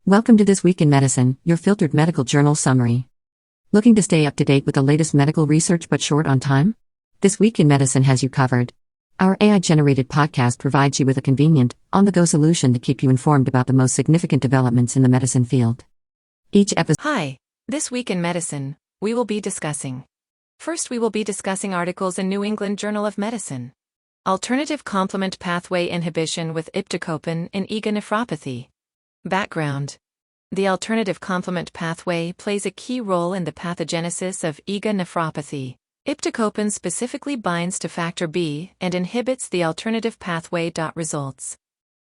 Welcome to This Week in Medicine, your filtered medical journal summary. Looking to stay up to date with the latest medical research but short on time? This Week in Medicine has you covered. Our AI-generated podcast provides you with a convenient, on-the-go solution to keep you informed about the most significant developments in the medicine field. Each episode. Hi, This Week in Medicine, we will be discussing. First, we will be discussing articles in New England Journal of Medicine. Alternative complement pathway inhibition with Iptacopan in IgA nephropathy. Background. The alternative complement pathway plays a key role in the pathogenesis of IgA nephropathy. Iptacopan specifically binds to factor B and inhibits the alternative pathway. Results.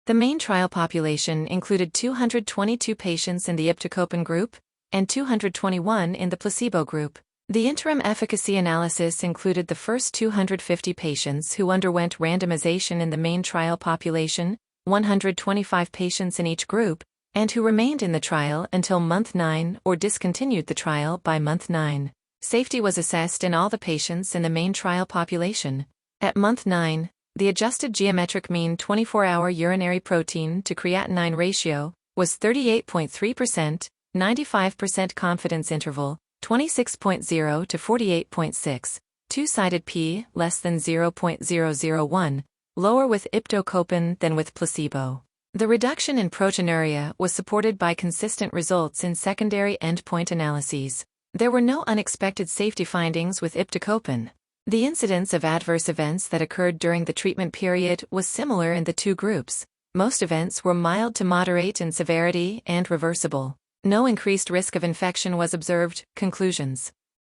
The main trial population included 222 patients in the Iptacopan group and 221 in the placebo group. The interim efficacy analysis included the first 250 patients who underwent randomization in the main trial population, 125 patients in each group, and who remained in the trial until month 9 or discontinued the trial by month 9. Safety was assessed in all the patients in the main trial population. At month 9, the adjusted geometric mean 24-hour urinary protein to creatinine ratio was 38.3%, 95% confidence interval, 26.0 to 48.6, two-sided p less than 0.001, lower with Iptacopan than with placebo. The reduction in proteinuria was supported by consistent results in secondary endpoint analyses. There were no unexpected safety findings with Iptacopan. The incidence of adverse events that occurred during the treatment period was similar in the two groups. Most events were mild to moderate in severity and reversible. No increased risk of infection was observed. Conclusions.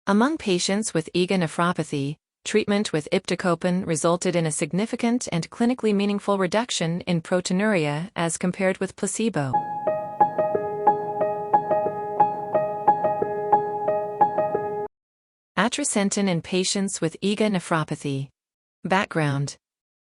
Among patients with IgA nephropathy, treatment with Iptacopan resulted in a significant and clinically meaningful reduction in proteinuria as compared with placebo. Atrasentan in patients with IgA nephropathy. Background.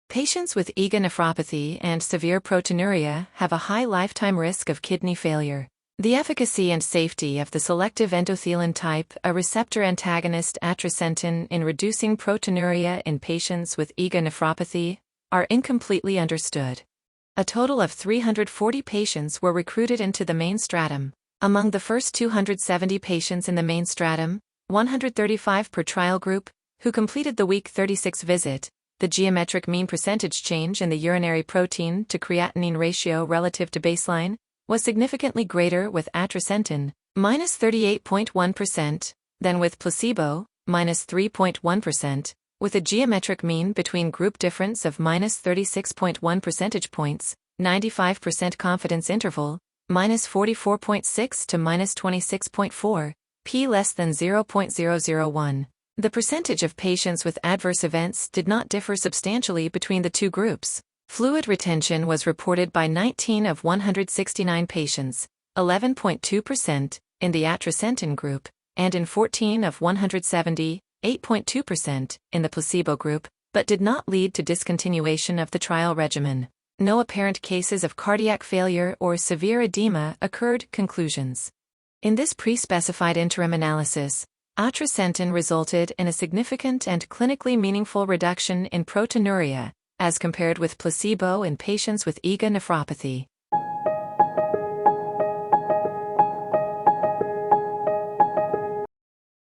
Patients with IgA nephropathy and severe proteinuria have a high lifetime risk of kidney failure. The efficacy and safety of the selective endothelin type A receptor antagonist Atrasentan in reducing proteinuria in patients with IgA nephropathy are incompletely understood. A total of 340 patients were recruited into the main stratum. Among the first 270 patients in the main stratum, 135 per trial group, who completed the week 36 visit, the geometric mean percentage change in the urinary protein to creatinine ratio relative to baseline was significantly greater with Atrasentan, minus 38.1%, than with placebo, minus 3.1%, with a geometric mean between group difference of minus 36.1 percentage points, 95% confidence interval, minus 44.6 to minus 26.4, p less than 0.001. The percentage of patients with adverse events did not differ substantially between the two groups. Fluid retention was reported by 19 of 169 patients, 11.2%, in the Atrasentan group, and in 14 of 170, 8.2%, in the placebo group, but did not lead to discontinuation of the trial regimen. No apparent cases of cardiac failure or severe edema occurred. Conclusions. In this pre-specified interim analysis, Atrasentan resulted in a significant and clinically meaningful reduction in proteinuria, as compared with placebo in patients with IgA nephropathy.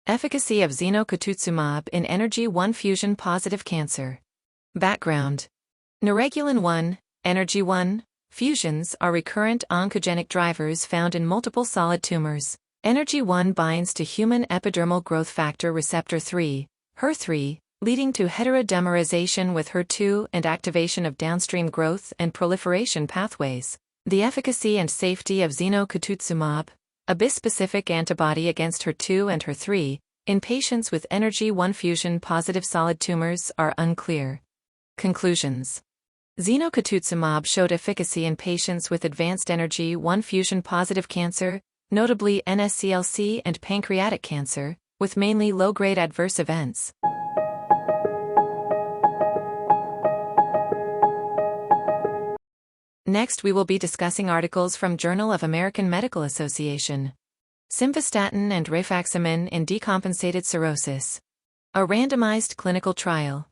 Efficacy of Zenocutuzumab in ENERGY-1 fusion-positive cancer. Background. Neuregulin-1, ENERGY-1, fusions are recurrent oncogenic drivers found in multiple solid tumors. ENERGY-1 binds to human epidermal growth factor receptor 3, HER3, leading to heterodimerization with HER2 and activation of downstream growth and proliferation pathways. The efficacy and safety of Zenocutuzumab, a bispecific antibody against HER2 and HER3, in patients with ENERGY-1 fusion-positive solid tumors are unclear. Conclusions. Zenocutuzumab showed efficacy in patients with advanced ENERGY-1 fusion-positive cancer, notably NSCLC and pancreatic cancer, with mainly low-grade adverse events. Next, we will be discussing articles from Journal of American Medical Association. Simvastatin and Rifaximin in decompensated cirrhosis. A randomized clinical trial.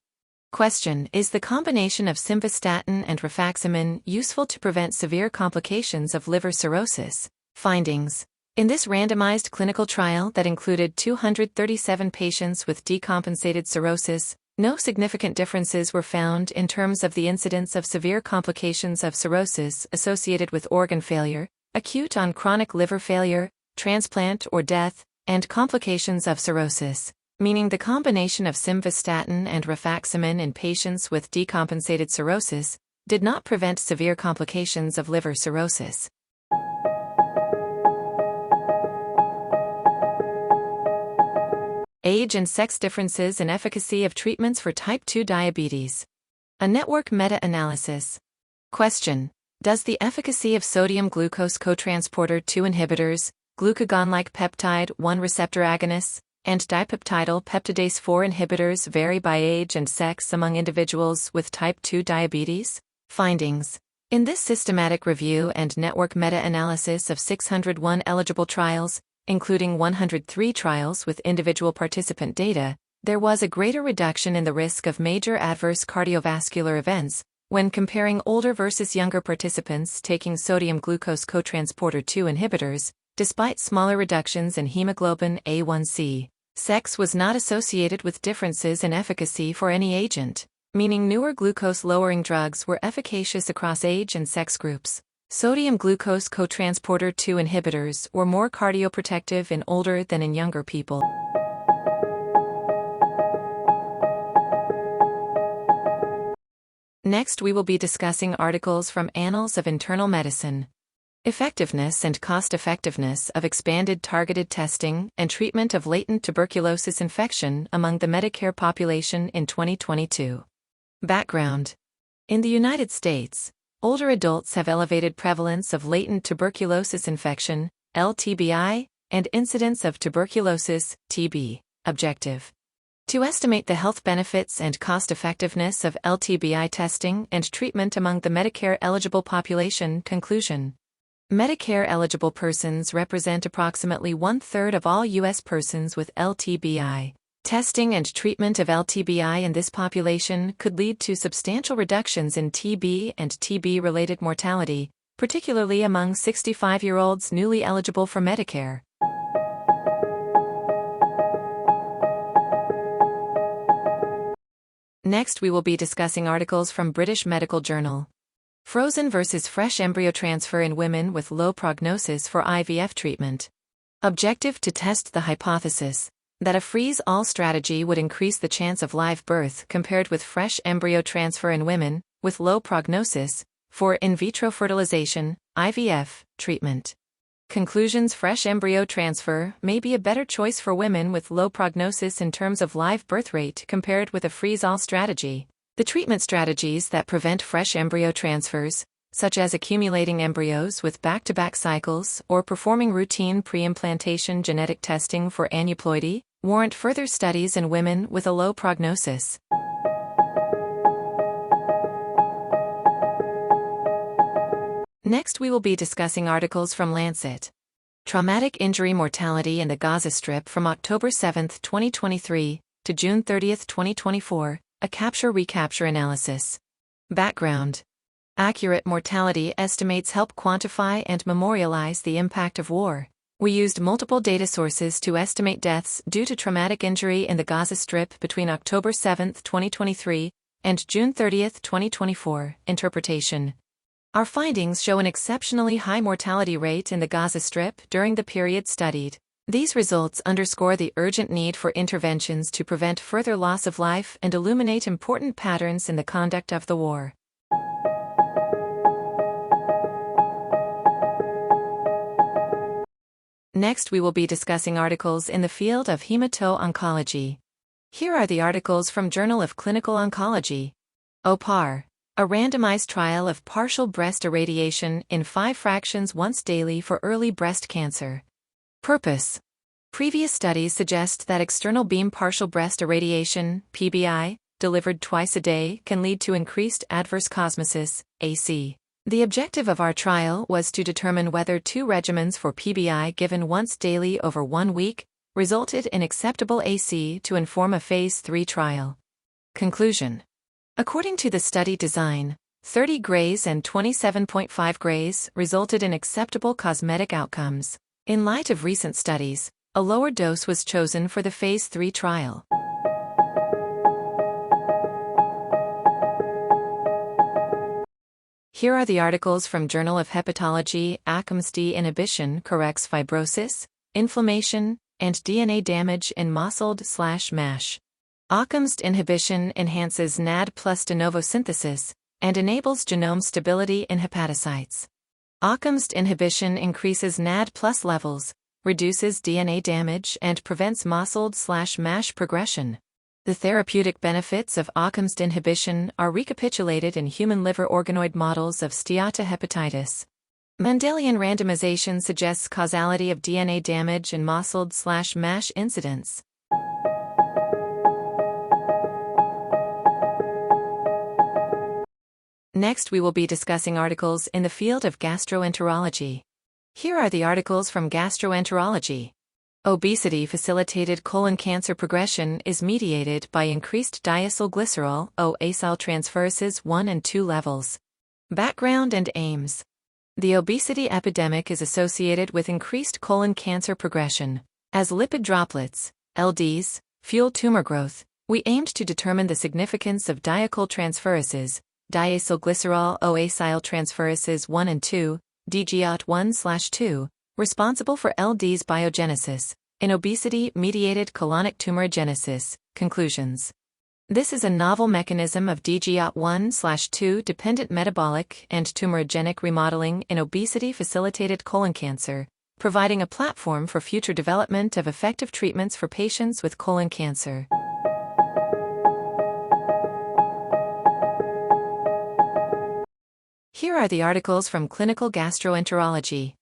Question: is the combination of simvastatin and rifaximin useful to prevent severe complications of liver cirrhosis? Findings. In this randomized clinical trial that included 237 patients with decompensated cirrhosis, no significant differences were found in terms of the incidence of severe complications of cirrhosis associated with organ failure, acute on chronic liver failure, transplant or death, and complications of cirrhosis, meaning the combination of Simvastatin and Rifaximin in patients with decompensated cirrhosis did not prevent severe complications of liver cirrhosis. Age and sex differences in efficacy of treatments for type 2 diabetes. A network meta-analysis. Question: does the efficacy of sodium glucose cotransporter 2 inhibitors, glucagon-like peptide 1 receptor agonists, and dipeptidyl peptidase 4 inhibitors vary by age and sex among individuals with type 2 diabetes? Findings. In this systematic review and network meta-analysis of 601 eligible trials, including 103 trials with individual participant data, there was a greater reduction in the risk of major adverse cardiovascular events when comparing older versus younger participants taking sodium glucose cotransporter 2 inhibitors, despite smaller reductions in hemoglobin A1c. Sex was not associated with differences in efficacy for any agent, meaning newer glucose-lowering drugs were efficacious across age and sex groups. Sodium glucose cotransporter 2 inhibitors were more cardioprotective in older than in younger people. Next, we will be discussing articles from Annals of Internal Medicine. Effectiveness and cost-effectiveness of expanded targeted testing and treatment of latent tuberculosis infection among the Medicare population in 2022. Background. In the United States, older adults have elevated prevalence of latent tuberculosis infection, LTBI, and incidence of tuberculosis, TB. Objective: to estimate the health benefits and cost-effectiveness of LTBI testing and treatment among the Medicare-eligible population. Conclusion: Medicare-eligible persons represent approximately 1/3 of all U.S. persons with LTBI. Testing and treatment of LTBI in this population could lead to substantial reductions in TB and TB-related mortality, particularly among 65-year-olds newly eligible for Medicare. Next, we will be discussing articles from British Medical Journal. Frozen versus fresh embryo transfer in women with low prognosis for IVF treatment. Objective: to test the hypothesis that a freeze-all strategy would increase the chance of live birth compared with fresh embryo transfer in women with low prognosis for in vitro fertilization, IVF, treatment. Conclusions: fresh embryo transfer may be a better choice for women with low prognosis in terms of live birth rate compared with a freeze-all strategy. The treatment strategies that prevent fresh embryo transfers, such as accumulating embryos with back-to-back cycles or performing routine pre-implantation genetic testing for aneuploidy, warrant further studies in women with a low prognosis. Next, we will be discussing articles from Lancet. Traumatic injury mortality in the Gaza Strip from October 7, 2023, to June 30, 2024, a recapture analysis. Background. Accurate mortality estimates help quantify and memorialize the impact of war. We used multiple data sources to estimate deaths due to traumatic injury in the Gaza Strip between October 7, 2023, and June 30, 2024. Interpretation. Our findings show an exceptionally high mortality rate in the Gaza Strip during the period studied. These results underscore the urgent need for interventions to prevent further loss of life and illuminate important patterns in the conduct of the war. Next, we will be discussing articles in the field of hemato-oncology. Here are the articles from Journal of Clinical Oncology. OPAR, a randomized trial of partial breast irradiation in 5 fractions once daily for early breast cancer. Purpose. Previous studies suggest that external beam partial breast irradiation, PBI, delivered twice a day can lead to increased adverse cosmosis, AC. The objective of our trial was to determine whether 2 regimens for PBI given once daily over 1 week resulted in acceptable AC to inform a Phase 3 trial. Conclusion. According to the study design, 30 grays and 27.5 grays resulted in acceptable cosmetic outcomes. In light of recent studies, a lower dose was chosen for the Phase 3 trial. Here are the articles from Journal of Hepatology. ACMSD inhibition corrects fibrosis, inflammation, and DNA damage in MOSLD/MASH. ACMSD inhibition enhances NAD plus de novo synthesis and enables genome stability in hepatocytes. ACMSD inhibition increases NAD plus levels, reduces DNA damage, and prevents MOSLD/MASH progression. The therapeutic benefits of ACMSD inhibition are recapitulated in human liver organoid models of steatohepatitis. Mendelian randomization suggests causality of DNA damage in MOSLD/MASH incidence. Next, we will be discussing articles in the field of gastroenterology. Here are the articles from Gastroenterology. Obesity-facilitated colon cancer progression is mediated by increased diacylglycerol (O-acyl transferases 1 and 2 levels. Background and aims. The obesity epidemic is associated with increased colon cancer progression. As lipid droplets, LDs, fuel tumor growth, we aimed to determine the significance of diacyltransferases, diacylglycerol O-acyl transferases 1 and 2, DGOT1/2, responsible for LD's biogenesis, in obesity-mediated colonic tumorigenesis. Conclusions. This is a novel mechanism of DGOT1/2 dependent metabolic and tumorigenic remodeling in obesity-facilitated colon cancer, providing a platform for future development of effective treatments for patients with colon cancer. Here are the articles from Clinical Gastroenterology.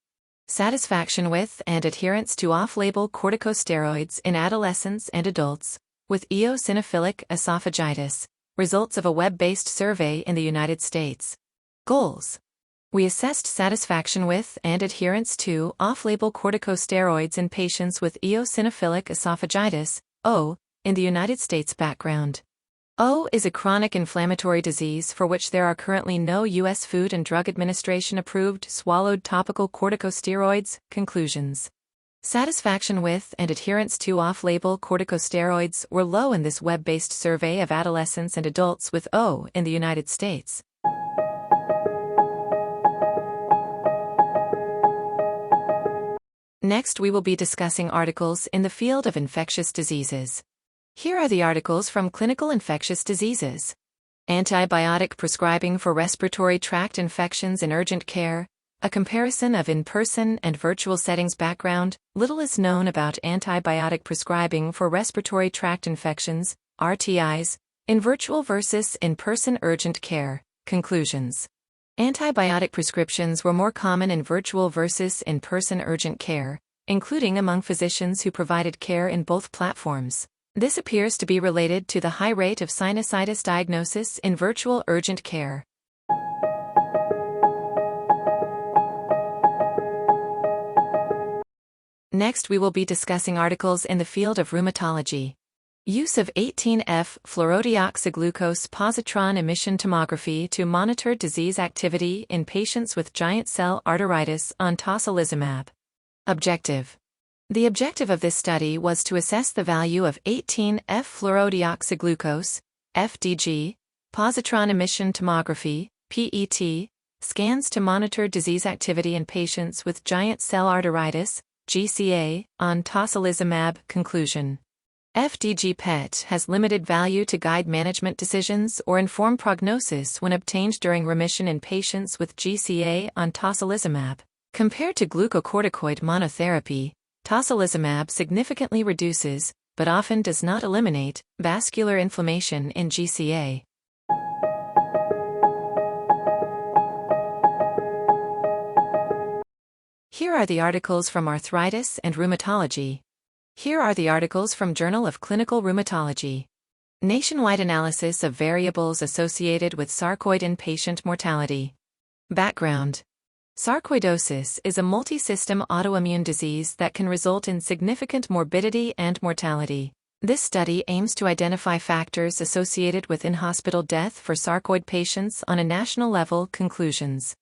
Satisfaction with and adherence to off-label corticosteroids in adolescents and adults with eosinophilic esophagitis, results of a web-based survey in the United States. Goals. We assessed satisfaction with and adherence to off-label corticosteroids in patients with eosinophilic esophagitis, O, in the United States. Background. O is a chronic inflammatory disease for which there are currently no U.S. Food and Drug Administration approved swallowed topical corticosteroids. Conclusions. Satisfaction with and adherence to off-label corticosteroids were low in this web-based survey of adolescents and adults with O in the United States. Next, we will be discussing articles in the field of infectious diseases. Here are the articles from Clinical Infectious Diseases. Antibiotic prescribing for respiratory tract infections in urgent care, a comparison of in-person and virtual settings. Background. Little is known about antibiotic prescribing for respiratory tract infections, RTIs, in virtual versus in-person urgent care. Conclusions. Antibiotic prescriptions were more common in virtual versus in-person urgent care, including among physicians who provided care in both platforms. This appears to be related to the high rate of sinusitis diagnosis in virtual urgent care. Next, we will be discussing articles in the field of rheumatology. Use of 18F-fluorodeoxyglucose positron emission tomography to monitor disease activity in patients with giant cell arteritis on tocilizumab. Objective. The objective of this study was to assess the value of 18F-fluorodeoxyglucose, FDG, positron emission tomography, PET, scans to monitor disease activity in patients with giant cell arteritis, GCA, on tocilizumab. Conclusion. FDG PET has limited value to guide management decisions or inform prognosis when obtained during remission in patients with GCA on tocilizumab. Compared to glucocorticoid monotherapy, tocilizumab significantly reduces, but often does not eliminate, vascular inflammation in GCA. Here are the articles from Arthritis and Rheumatology. Here are the articles from Journal of Clinical Rheumatology. Nationwide analysis of variables associated with sarcoid in patient mortality. Background. Sarcoidosis is a multisystem autoimmune disease that can result in significant morbidity and mortality. This study aims to identify factors associated with in-hospital death for sarcoid patients on a national level. Conclusions.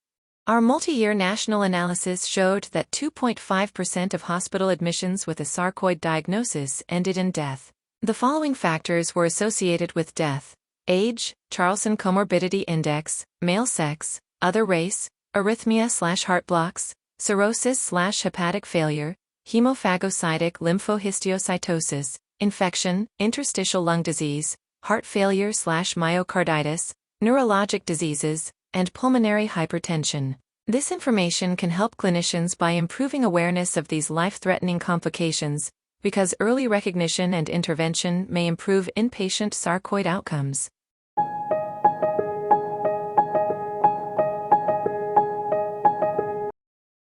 Our multi-year national analysis showed that 2.5% of hospital admissions with a sarcoid diagnosis ended in death. The following factors were associated with death: age, Charlson Comorbidity Index, male sex, other race, arrhythmia/heart blocks, cirrhosis/hepatic failure, hemophagocytic lymphohistiocytosis, infection, interstitial lung disease, heart failure/myocarditis, neurologic diseases, and pulmonary hypertension. This information can help clinicians by improving awareness of these life-threatening complications, because early recognition and intervention may improve inpatient sarcoid outcomes.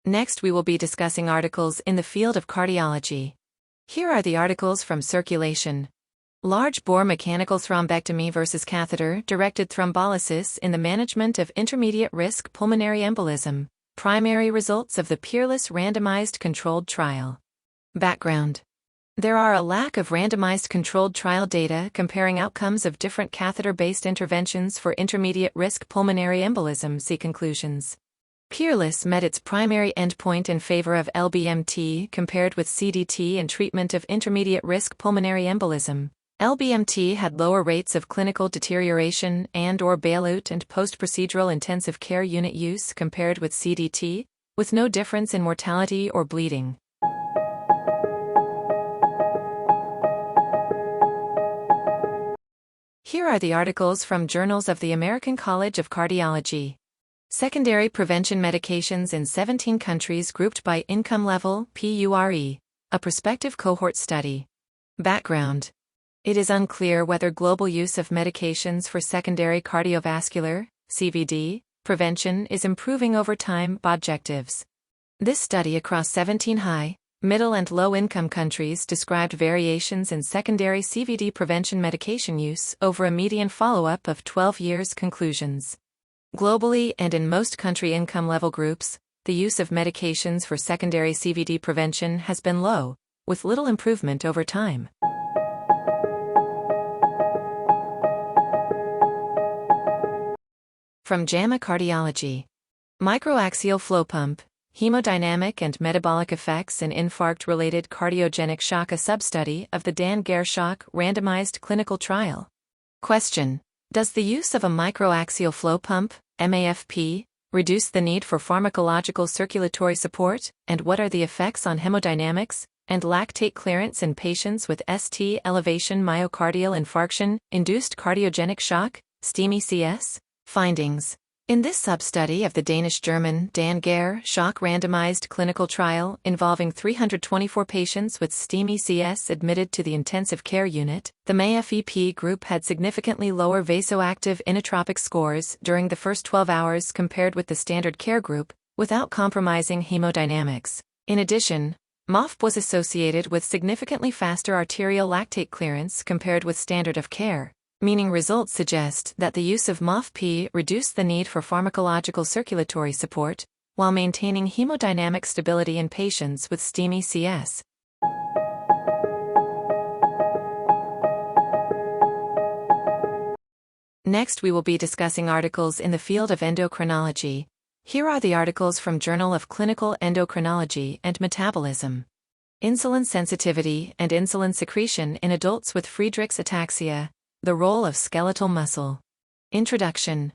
Next, we will be discussing articles in the field of cardiology. Here are the articles from Circulation. Large bore mechanical thrombectomy versus catheter-directed thrombolysis in the management of intermediate-risk pulmonary embolism. Primary results of the peerless randomized controlled trial. Background. There are a lack of randomized controlled trial data comparing outcomes of different catheter-based interventions for intermediate-risk pulmonary embolism. See conclusions. Peerless met its primary endpoint in favor of LBMT compared with CDT in treatment of intermediate-risk pulmonary embolism. LBMT had lower rates of clinical deterioration and/or bailout and post-procedural intensive care unit use compared with CDT, with no difference in mortality or bleeding. Here are the articles from Journals of the American College of Cardiology. Secondary prevention medications in 17 countries grouped by income level, PURE, a prospective cohort study. Background. It is unclear whether global use of medications for secondary cardiovascular, CVD, prevention is improving over time. Objectives. This study across 17 high, middle and low-income countries described variations in secondary CVD prevention medication use over a median follow-up of 12 years. Conclusions. Globally and in most country income level groups, the use of medications for secondary CVD prevention has been low, with little improvement over time. From JAMA Cardiology. Microaxial flow pump, hemodynamic and metabolic effects in infarct-related cardiogenic shock. A substudy of the Dan-Gare shock randomized clinical trial. Question. Does the use of a microaxial flow pump, MAFP, reduce the need for pharmacological circulatory support, and what are the effects on hemodynamics and lactate clearance in patients with ST elevation myocardial infarction, induced cardiogenic shock, STEMI CS? Findings. In this substudy of the Danish-German Dan-Gare shock randomized clinical trial involving 324 patients with STEMI CS admitted to the intensive care unit, the MAFEP group had significantly lower vasoactive inotropic scores during the first 12 hours compared with the standard care group, without compromising hemodynamics. In addition, MAFP was associated with significantly faster arterial lactate clearance compared with standard of care, meaning results suggest that the use of MAFP reduced the need for pharmacological circulatory support, while maintaining hemodynamic stability in patients with STEMI CS. Next, we will be discussing articles in the field of endocrinology. Here are the articles from Journal of Clinical Endocrinology and Metabolism. Insulin sensitivity and insulin secretion in adults with Friedreich's ataxia. The role of skeletal muscle. Introduction.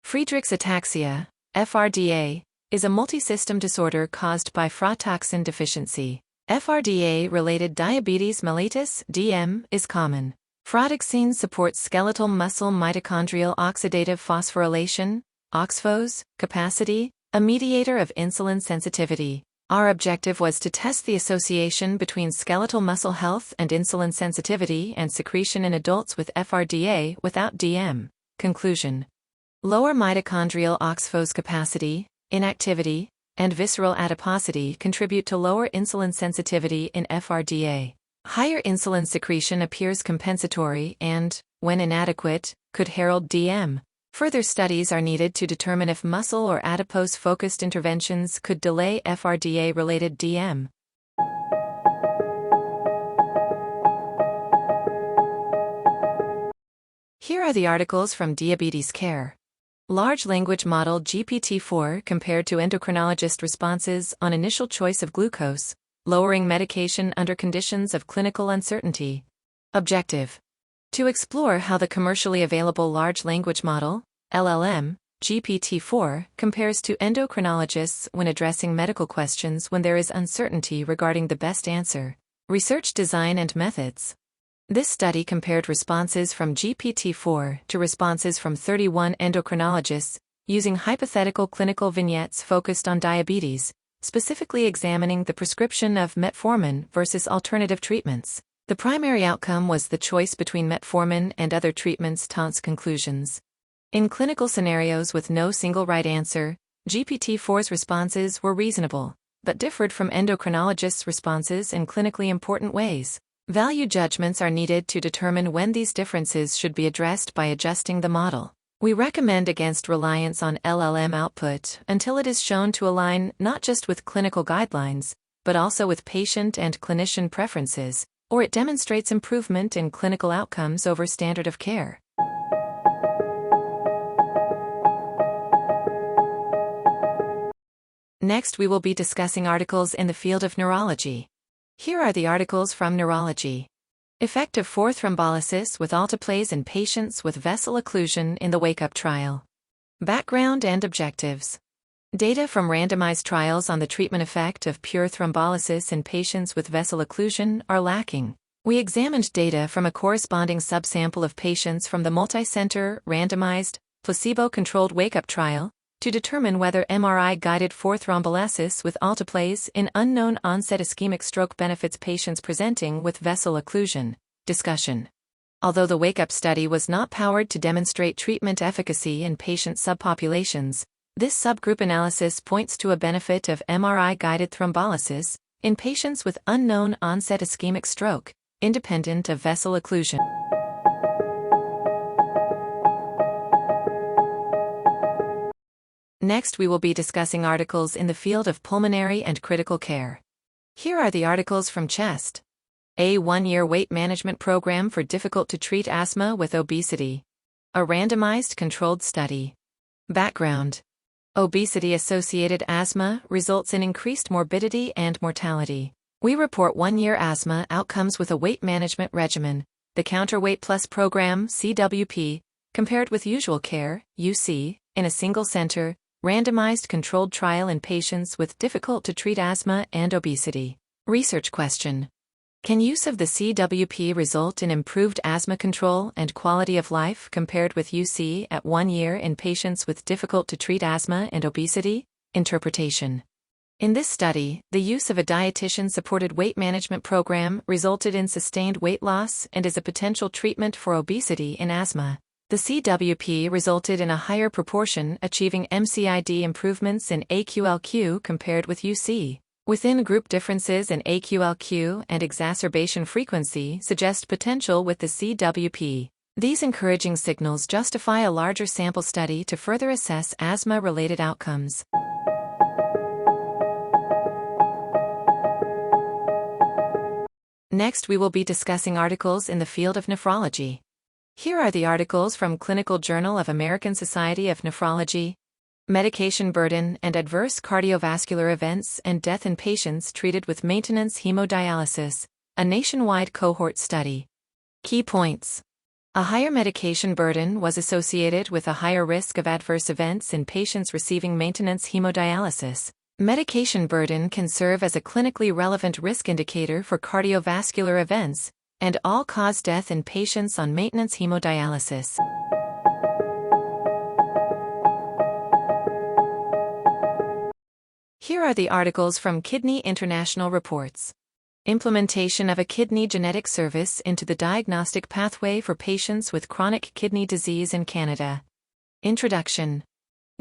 Friedreich's ataxia, FRDA, is a multisystem disorder caused by frataxin deficiency. FRDA-related diabetes mellitus (DM) is common. Frataxin supports skeletal muscle mitochondrial oxidative phosphorylation, OXPHOS, capacity, a mediator of insulin sensitivity. Our objective was to test the association between skeletal muscle health and insulin sensitivity and secretion in adults with FRDA without DM. Conclusion. Lower mitochondrial OXPHOS capacity, inactivity, and visceral adiposity contribute to lower insulin sensitivity in FRDA. Higher insulin secretion appears compensatory and, when inadequate, could herald DM. Further studies are needed to determine if muscle or adipose-focused interventions could delay FRDA-related DM. Here are the articles from Diabetes Care. Large Language Model GPT-4 compared to endocrinologist responses on initial choice of glucose, lowering medication under conditions of clinical uncertainty. Objective: to explore how the commercially available large language model, LLM, GPT-4 compares to endocrinologists when addressing medical questions when there is uncertainty regarding the best answer. Research design and methods. This study compared responses from GPT-4 to responses from 31 endocrinologists using hypothetical clinical vignettes focused on diabetes, specifically examining the prescription of metformin versus alternative treatments. The primary outcome was the choice between metformin and other treatments. Conclusions. In clinical scenarios with no single right answer, GPT-4's responses were reasonable, but differed from endocrinologists' responses in clinically important ways. Value judgments are needed to determine when these differences should be addressed by adjusting the model. We recommend against reliance on LLM output until it is shown to align not just with clinical guidelines, but also with patient and clinician preferences, or it demonstrates improvement in clinical outcomes over standard of care. Next, we will be discussing articles in the field of neurology. Here are the articles from Neurology. Effect of 4 thrombolysis with alteplase in patients with vessel occlusion in the Wake Up trial. Background and objectives. Data from randomized trials on the treatment effect of pure thrombolysis in patients with vessel occlusion are lacking. We examined data from a corresponding subsample of patients from the multicenter, randomized, placebo-controlled Wake Up trial to determine whether MRI-guided 4 thrombolysis with alteplase in unknown onset ischemic stroke benefits patients presenting with vessel occlusion. Discussion. Although the Wake Up study was not powered to demonstrate treatment efficacy in patient subpopulations, this subgroup analysis points to a benefit of MRI-guided thrombolysis in patients with unknown onset ischemic stroke, independent of vessel occlusion. Next, we will be discussing articles in the field of pulmonary and critical care. Here are the articles from Chest. A 1-year weight management program for difficult-to-treat asthma with obesity. A randomized controlled study. Background. Obesity-associated asthma results in increased morbidity and mortality. We report 1-year asthma outcomes with a weight management regimen, the Counterweight Plus program (CWP), compared with usual care (UC) in a single-center, randomized controlled trial in patients with difficult-to-treat asthma and obesity. Research question. Can use of the CWP result in improved asthma control and quality of life compared with UC at 1 year in patients with difficult-to-treat asthma and obesity? Interpretation. In this study, the use of a dietitian-supported weight management program resulted in sustained weight loss and is a potential treatment for obesity in asthma. The CWP resulted in a higher proportion achieving MCID improvements in AQLQ compared with UC. Within group differences in AQLQ and exacerbation frequency suggest potential with the CWP. These encouraging signals justify a larger sample study to further assess asthma-related outcomes. Next, we will be discussing articles in the field of nephrology. Here are the articles from Clinical Journal of American Society of Nephrology. Medication burden and adverse cardiovascular events and death in patients treated with maintenance hemodialysis, a nationwide cohort study. Key points. A higher medication burden was associated with a higher risk of adverse events in patients receiving maintenance hemodialysis. Medication burden can serve as a clinically relevant risk indicator for cardiovascular events and all-cause death in patients on maintenance hemodialysis. Here are the articles from Kidney International Reports. Implementation of a kidney genetic service into the diagnostic pathway for patients with chronic kidney disease in Canada. Introduction.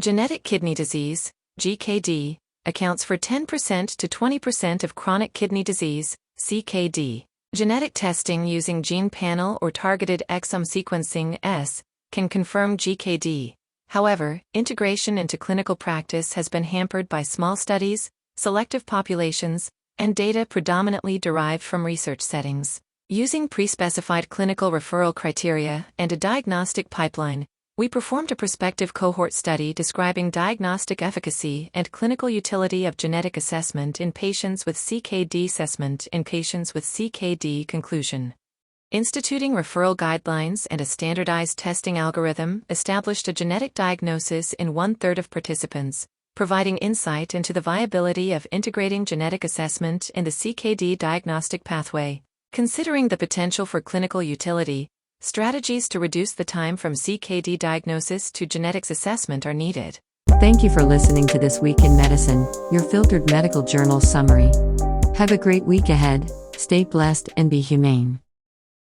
Genetic kidney disease, GKD, accounts for 10% to 20% of chronic kidney disease, CKD. Genetic testing using gene panel or targeted exome sequencing (S) can confirm GKD. However, integration into clinical practice has been hampered by small studies, selective populations, and data predominantly derived from research settings. Using pre-specified clinical referral criteria and a diagnostic pipeline, we performed a prospective cohort study describing diagnostic efficacy and clinical utility of genetic assessment in patients with CKD assessment in patients with CKD conclusion. Instituting referral guidelines and a standardized testing algorithm established a genetic diagnosis in 1/3 of participants, providing insight into the viability of integrating genetic assessment in the CKD diagnostic pathway. Considering the potential for clinical utility, strategies to reduce the time from CKD diagnosis to genetics assessment are needed. Thank you for listening to This Week in Medicine, your filtered medical journal summary. Have a great week ahead, stay blessed and be humane.